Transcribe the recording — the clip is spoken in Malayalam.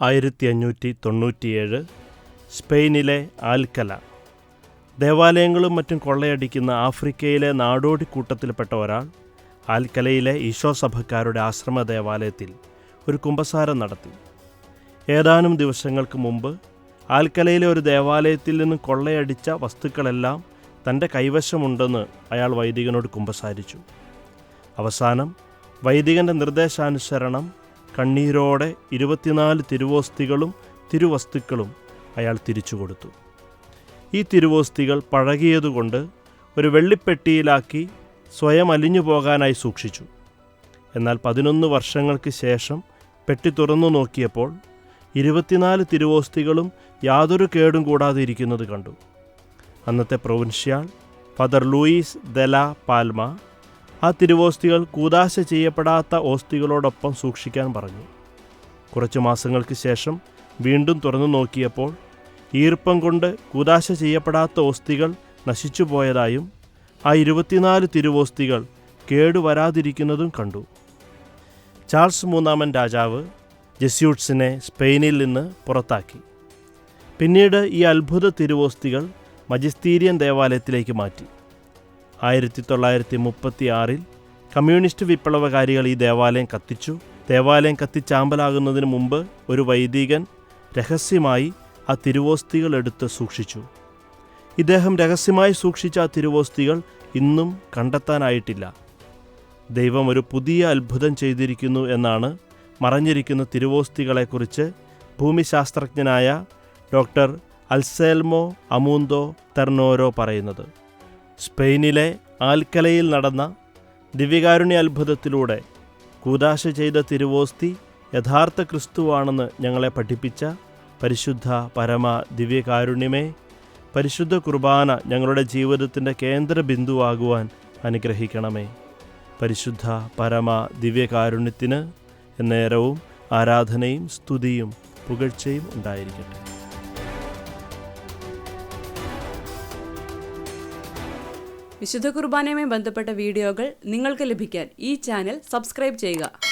1597 സ്പെയിനിലെ ആൽക്കല. ദേവാലയങ്ങളും മറ്റും കൊള്ളയടിക്കുന്ന ആഫ്രിക്കയിലെ നാടോടിക്കൂട്ടത്തിൽപ്പെട്ട ഒരാൾ ആൽക്കലയിലെ ഈശോ സഭക്കാരുടെ ആശ്രമ ദേവാലയത്തിൽ ഒരു കുമ്പസാരം നടത്തി. ഏതാനും ദിവസങ്ങൾക്ക് മുമ്പ് ആൽക്കലയിലെ ഒരു ദേവാലയത്തിൽ നിന്നും കൊള്ളയടിച്ച വസ്തുക്കളെല്ലാം തൻ്റെ കൈവശമുണ്ടെന്ന് അയാൾ വൈദികനോട് കുമ്പസാരിച്ചു. അവസാനം വൈദികൻ്റെ നിർദ്ദേശാനുസരണം കണ്ണീരോടെ 24 തിരുവോസ്തികളും തിരുവസ്തുക്കളും അയാൾ തിരിച്ചു കൊടുത്തു. ഈ തിരുവോസ്തികൾ പഴകിയതുകൊണ്ട് ഒരു വെള്ളിപ്പെട്ടിയിലാക്കി സ്വയം അലിഞ്ഞു പോകാനായി സൂക്ഷിച്ചു. എന്നാൽ 11 വർഷങ്ങൾക്ക് ശേഷം പെട്ടി തുറന്നു നോക്കിയപ്പോൾ 24 തിരുവോസ്തികളും യാതൊരു കേടും കൂടാതെ ഇരിക്കുന്നത് കണ്ടു. അന്നത്തെ പ്രൊവിൻഷ്യാൾ ഫാദർ ലൂയിസ് ദെ ലാ പാൽമ ആ തിരുവോസ്തികൾ കൂദാശ ചെയ്യപ്പെടാത്ത ഓസ്തികളോടൊപ്പം സൂക്ഷിക്കാൻ പറഞ്ഞു. കുറച്ചു മാസങ്ങൾക്ക് ശേഷം വീണ്ടും തുറന്നു നോക്കിയപ്പോൾ ഈർപ്പം കൊണ്ട് കൂദാശ ചെയ്യപ്പെടാത്ത ഓസ്തികൾ നശിച്ചു പോയതായും ആ 24 തിരുവോസ്തികൾ കേടുവരാതിരിക്കുന്നതും കണ്ടു. ചാൾസ് മൂന്നാമൻ രാജാവ് ജെസ്യൂട്ട്സിനെ സ്പെയിനിൽ നിന്ന് പുറത്താക്കി. പിന്നീട് ഈ അത്ഭുത തിരുവോസ്തികൾ മജിസ്തീരിയൻ ദേവാലയത്തിലേക്ക് മാറ്റി. 1936 കമ്മ്യൂണിസ്റ്റ് വിപ്ലവകാരികൾ ഈ ദേവാലയം കത്തിച്ചു. ദേവാലയം കത്തിച്ചാമ്പലാകുന്നതിന് മുമ്പ് ഒരു വൈദികൻ രഹസ്യമായി ആ തിരുവോസ്തികൾ എടുത്ത് സൂക്ഷിച്ചു. ഇദ്ദേഹം രഹസ്യമായി സൂക്ഷിച്ച ആ തിരുവോസ്തികൾ ഇന്നും കണ്ടെത്താനായിട്ടില്ല. ദൈവം ഒരു പുതിയ അത്ഭുതം ചെയ്തിരിക്കുന്നു എന്നാണ് മറഞ്ഞിരിക്കുന്ന തിരുവോസ്തികളെക്കുറിച്ച് ഭൂമിശാസ്ത്രജ്ഞനായ ഡോക്ടർ അൽസേൽമോ അമൂന്തോ തെർനോരോ പറയുന്നത്. സ്പെയിനിലെ ആൽക്കലയിൽ നടന്ന ദിവ്യകാരുണ്യ അത്ഭുതത്തിലൂടെ കൂദാശ ചെയ്ത തിരുവോസ്തി യഥാർത്ഥ ക്രിസ്തുവാണെന്ന് ഞങ്ങളെ പഠിപ്പിച്ച പരിശുദ്ധ പരമ ദിവ്യകാരുണ്യമേ, പരിശുദ്ധ കുർബാന ഞങ്ങളുടെ ജീവിതത്തിൻ്റെ കേന്ദ്ര ബിന്ദുവാകുവാൻ അനുഗ്രഹിക്കണമേ. പരിശുദ്ധ പരമ ദിവ്യകാരുണ്യത്തിന് എന്നേരവും ആരാധനയും സ്തുതിയും പുകഴ്ചയും ഉണ്ടായിരിക്കട്ടെ. വിശുദ്ധ കുർബാനയുമായി ബന്ധപ്പെട്ട വീഡിയോകൾ നിങ്ങൾക്ക് ലഭിക്കാൻ ഈ ചാനൽ സബ്സ്ക്രൈബ് ചെയ്യുക.